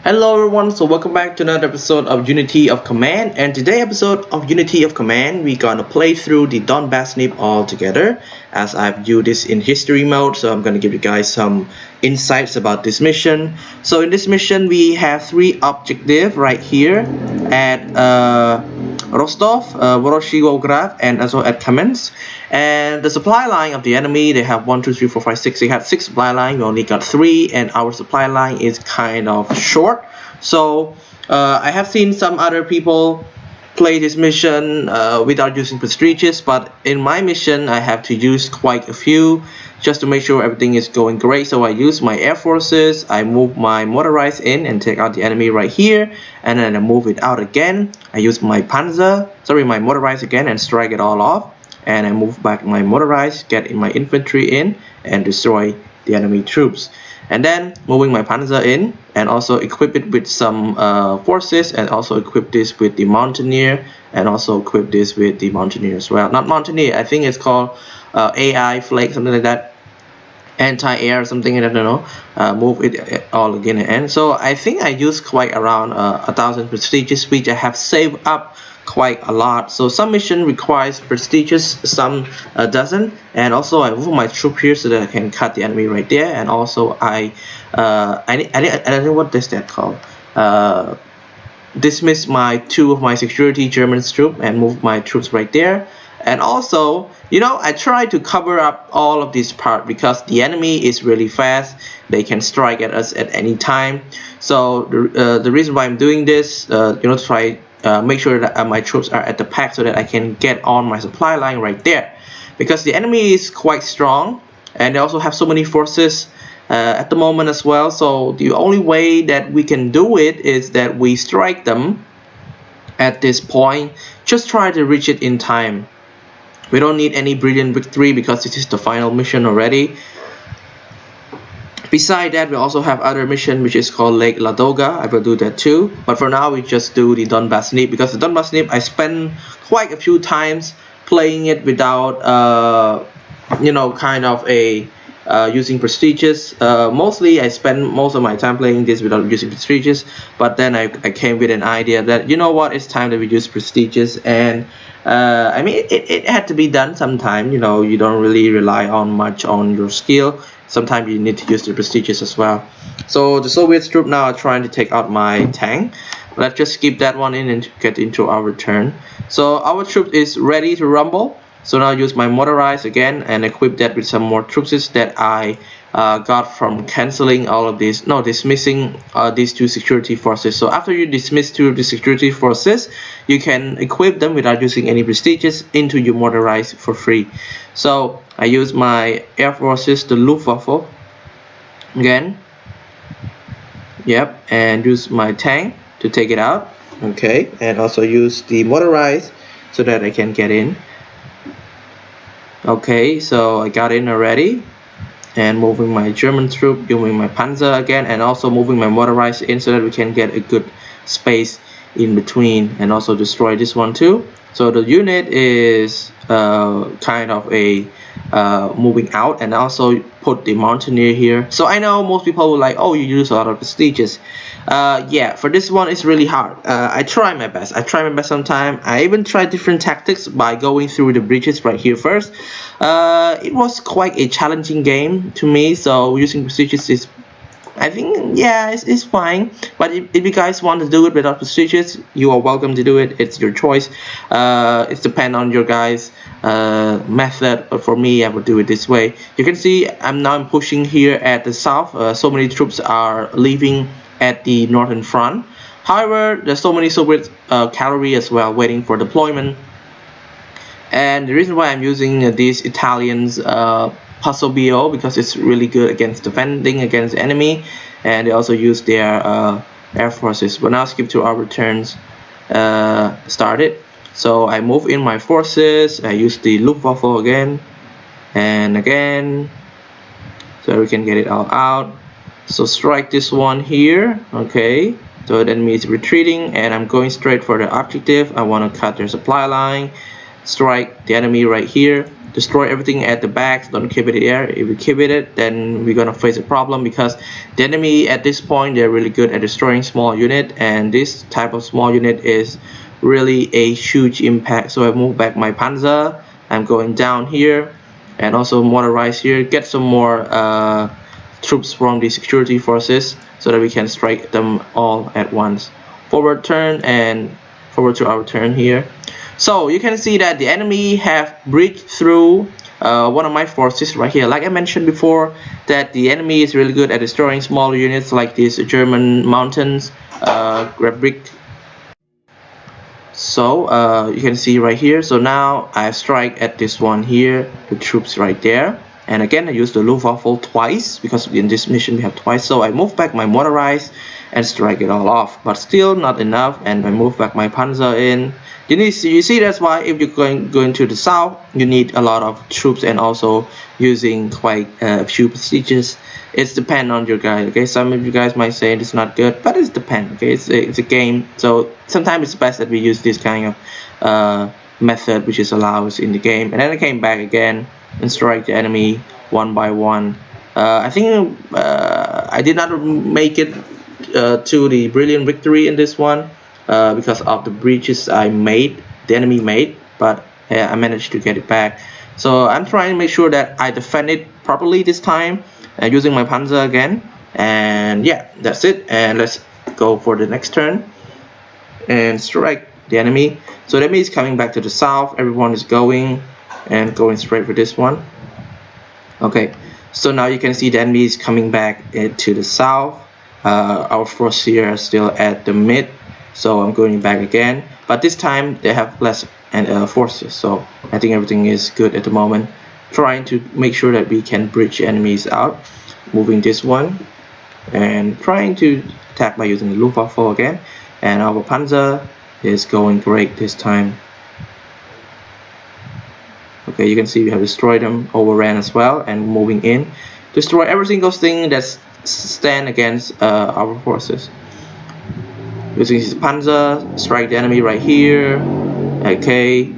Hello everyone, so welcome back to another episode of Unity of Command, and today episode of Unity of Command we're gonna play through the Donbas snip all together as I've viewed this in history mode. So I'm gonna give you guys some insights about this mission. So in this mission we have three objectives right here at Rostov, Voroshilograd, and also at Kamensk. And the supply line of the enemy, they have 1 2 3 4 5 6. They have 6 supply line. We only got 3, and our supply line is kind of short. So I have seen some other people play this mission without using prestiges, but in my mission I have to use quite a few just to make sure everything is going great. So I use my air forces, I move my motorized in and take out the enemy right here, and then I move it out again. I use my my motorized again and strike it all off, and I move back my motorized, get in my infantry in and destroy the enemy troops, and then moving my panzer in and also equip it with some forces, and also equip this with the mountaineer, and also equip this with the mountaineer as well. Not mountaineer, I think it's called AI flake, something like that, anti-air something, I don't know. Move it all again and so I think I use quite around 1,000 prestiges, which I have saved up quite a lot. So some mission requires prestiges, some doesn't, and also I move my troop here so that I can cut the enemy right there, and also I don't know what is that called, dismiss two of my security German troops and move my troops right there. And also, I try to cover up all of this part because the enemy is really fast. They can strike at us at any time. So the reason why I'm doing this, try make sure that my troops are at the pack so that I can get on my supply line right there, because the enemy is quite strong and they also have so many forces at the moment as well. So the only way that we can do it is that we strike them at this point. Just try to reach it in time. We don't need any brilliant victory because this is the final mission already. Beside that, we also have other mission which is called Lake Ladoga. I will do that too, but for now we just do the Donbas snip, because the Donbas snip I spend quite a few times playing it without kind of a using prestiges. Mostly I spend most of my time playing this without using prestiges, but then I came with an idea that it's time that we use prestiges. And I mean it had to be done sometime. You don't really rely on much on your skill. Sometimes you need to use the prestiges as well. So the Soviet troop now are trying to take out my tank. Let's just skip that one in and get into our turn. So our troop is ready to rumble. So now use my motorized again and equip that with some more troops that I got from canceling all of these, dismissing these two security forces. So after you dismiss two of the security forces, you can equip them without using any prestiges into your motorized for free. So I use my air forces, the Luftwaffe again, and use my tank to take it out, okay, and also use the motorized so that I can get in. Okay, so I got in already, and moving my German troop, using my Panzer again, and also moving my motorized in so that we can get a good space in between, and also destroy this one too. So the unit is kind of a moving out, and also put the mountaineer here. So I know most people will like, oh, you use a lot of prestiges. Yeah, for this one it's really hard. I try my best sometimes. I even try different tactics by going through the bridges right here first. It was quite a challenging game to me, so using prestiges is, I think, yeah, it's fine. But if you guys want to do it without prestiges, you are welcome to do it. It's your choice. It depends on your guys' method, but for me, I would do it this way. You can see I'm pushing here at the south. So many troops are leaving at the northern front. However, there's so many Soviet cavalry as well waiting for deployment. And the reason why I'm using these Italians Passo BO, because it's really good against defending against the enemy, and they also use their air forces. But now skip to our turns started. So I move in my forces, I use the Luftwaffe again and again so we can get it all out. So strike this one here, okay, so that means retreating, and I'm going straight for the objective. I want to cut their supply line, strike the enemy right here, destroy everything at the back. Don't keep it here. If we keep it, then we're gonna face a problem, because the enemy at this point, they're really good at destroying small unit, and this type of small unit is really a huge impact. So I move back my Panzer. I'm going down here and also motorize here, get some more troops from the security forces so that we can strike them all at once. Forward turn and forward to our turn here. So you can see that the enemy have breached through one of my forces right here. Like I mentioned before, that the enemy is really good at destroying small units like these German mountains, grab brick. So you can see right here. So now I strike at this one here, the troops right there. And again, I use the Luftwaffe twice, because in this mission we have twice. So I move back my motorized and strike it all off, but still not enough. And I move back my Panzer in. You see, that's why if you're going to the south, you need a lot of troops and also using quite a few prestiges. It's depend on your guy. Okay, some of you guys might say it's not good, but it's depend. Okay, it's a game, so sometimes it's best that we use this kind of method, which is allows in the game. And then I came back again and strike the enemy one by one. I think I did not make it to the brilliant victory in this one because of the breaches the enemy made, but I managed to get it back. So I'm trying to make sure that I defend it properly this time, using my Panzer again. And yeah, that's it. And let's go for the next turn and strike the enemy. So the enemy is coming back to the south. Everyone is going straight for this one. Okay, so now you can see the enemy is coming back to the south. Our forces here are still at the mid, so I'm going back again, but this time they have less forces, so I think everything is good at the moment. Trying to make sure that we can bridge enemies out, moving this one and trying to attack by using the Luftwaffe again. And our Panzer is going great this time. Okay, you can see we have destroyed them, overran as well, and moving in, destroy every single thing that's stand against our forces. Using his Panzer, strike the enemy right here. Okay,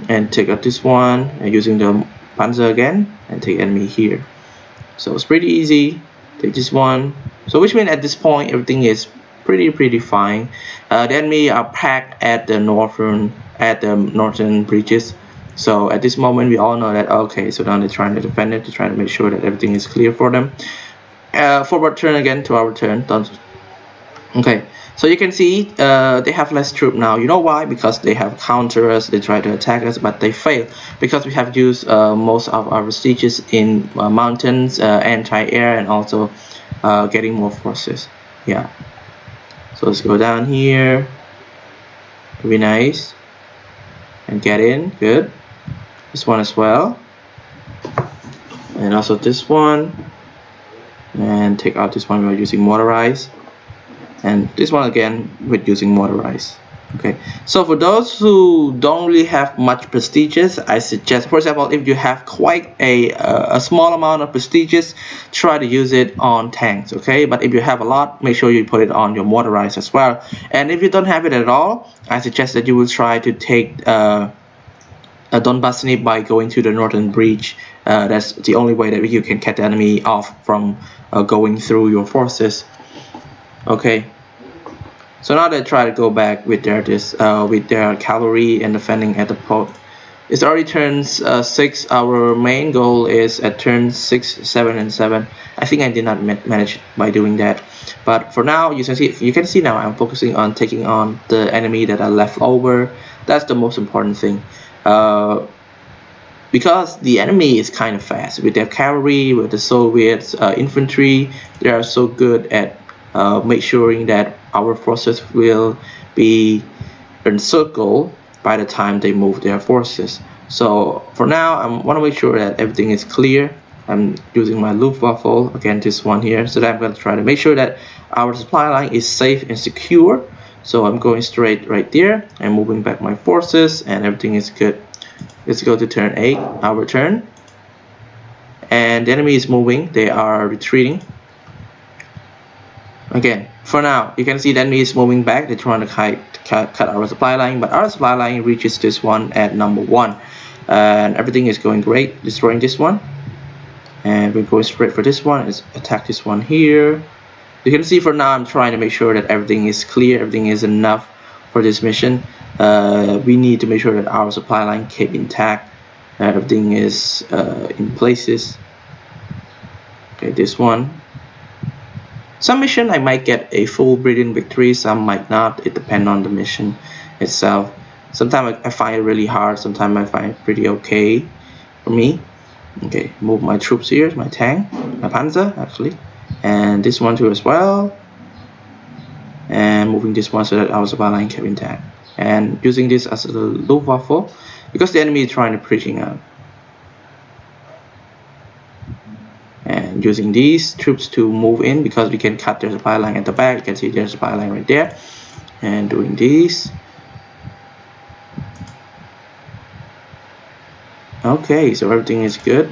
and take out this one, and using the Panzer again, and take enemy here. So it's pretty easy. Take this one. So which means at this point everything is pretty fine. The enemy are packed at the northern breaches. So at this moment we all know that, okay, so now they're trying to defend it, to try to make sure that everything is clear for them. Forward turn again to our turn. Okay, so you can see they have less troop now. You know why? Because they have counter us, they try to attack us, but they fail because we have used most of our prestiges in mountains, anti-air, and also getting more forces. Yeah, so let's go down here. Very nice. And get in. Good. This one as well, and also this one, and take out this one by using motorized, and this one again with using motorized. Okay, so for those who don't really have much prestiges, I suggest, for example, if you have quite a small amount of prestiges, try to use it on tanks. Okay, but if you have a lot, make sure you put it on your motorized as well. And if you don't have it at all, I suggest that you will try to take a Donbas snip by going to the northern breach. That's the only way that you can cut the enemy off from going through your forces. Okay, so now they try to go back with their cavalry and defending at the port. It's already turns 6. Our main goal is at turn 6, 7, and 7. I think I did not manage by doing that, but for now you can see now I'm focusing on taking on the enemy that are left over. That's the most important thing. Because the enemy is kind of fast with their cavalry, with the Soviets infantry. They are so good at make sure that our forces will be encircled by the time they move their forces. So for now, I want to make sure that everything is clear. I'm using my Luftwaffe again, this one here, so that I'm going to try to make sure that our supply line is safe and secure. So I'm going straight right there and moving back my forces, and everything is good. Let's go to turn 8, our turn. And the enemy is moving, they are retreating. Again, for now, you can see the enemy is moving back. They're trying to cut our supply line, but our supply line reaches this one at number 1. and everything is going great. Destroying this one, and we're going straight for this one. Let's attack this one here. You can see for now I'm trying to make sure that everything is clear, everything is enough for this mission. We need to make sure that our supply line keep intact, everything is in places. Okay, this one. Some mission I might get a full breeding victory, some might not. It depends on the mission itself. Sometimes I find it really hard, sometimes I find it pretty okay for me. Okay, move my troops here, my tank, my panzer actually, and this one too as well. And moving this one so that our supply line kept intact. And using this as a Luftwaffe because the enemy is trying to preaching out. And using these troops to move in because we can cut their supply line at the back. You can see their supply line right there. And doing these. Okay, so everything is good.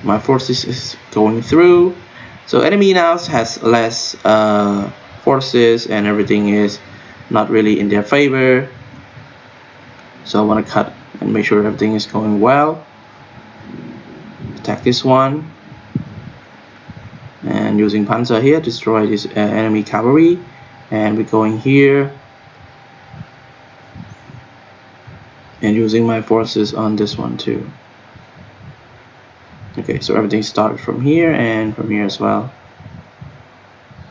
My forces is going through. So enemy now has less forces and everything is not really in their favor. So I want to cut and make sure everything is going well. Attack this one. And using Panzer here, destroy this enemy cavalry. And we're going here. And using my forces on this one too. Okay, so everything started from here and from here as well.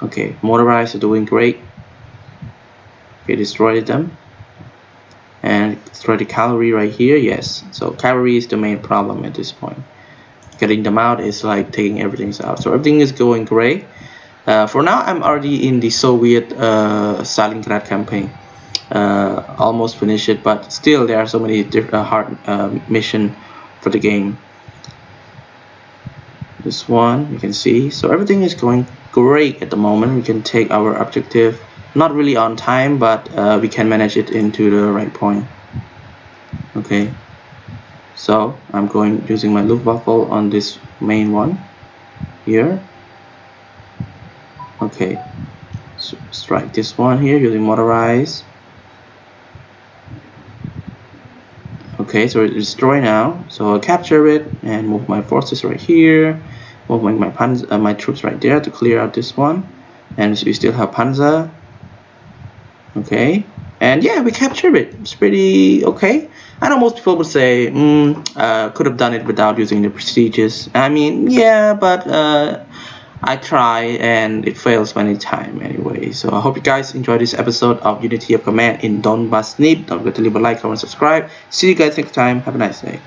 Okay, motorized are doing great. Okay, destroyed them. And destroy the cavalry right here, yes. So cavalry is the main problem at this point. Getting them out is like taking everything out. So everything is going great. For now, I'm already in the Soviet Stalingrad campaign. Almost finished it, but still there are so many hard mission for the game. This one you can see, so everything is going great at the moment. We can take our objective, not really on time, but we can manage it into the right point. Okay, so I'm going using my Luftwaffe on this main one here. Okay, so strike this one here using motorized. Okay, so it's destroy now. So I'll capture it and move my forces right here. Moving my troops right there to clear out this one. And we still have Panzer. Okay, and yeah, we captured it. It's pretty okay. I know most people would say, could have done it without using the prestigious. I mean, yeah, but I try and it fails many times anyway. So I hope you guys enjoyed this episode of Unity of Command in Donbas. Don't forget to leave a like, comment, subscribe. See you guys next time. Have a nice day.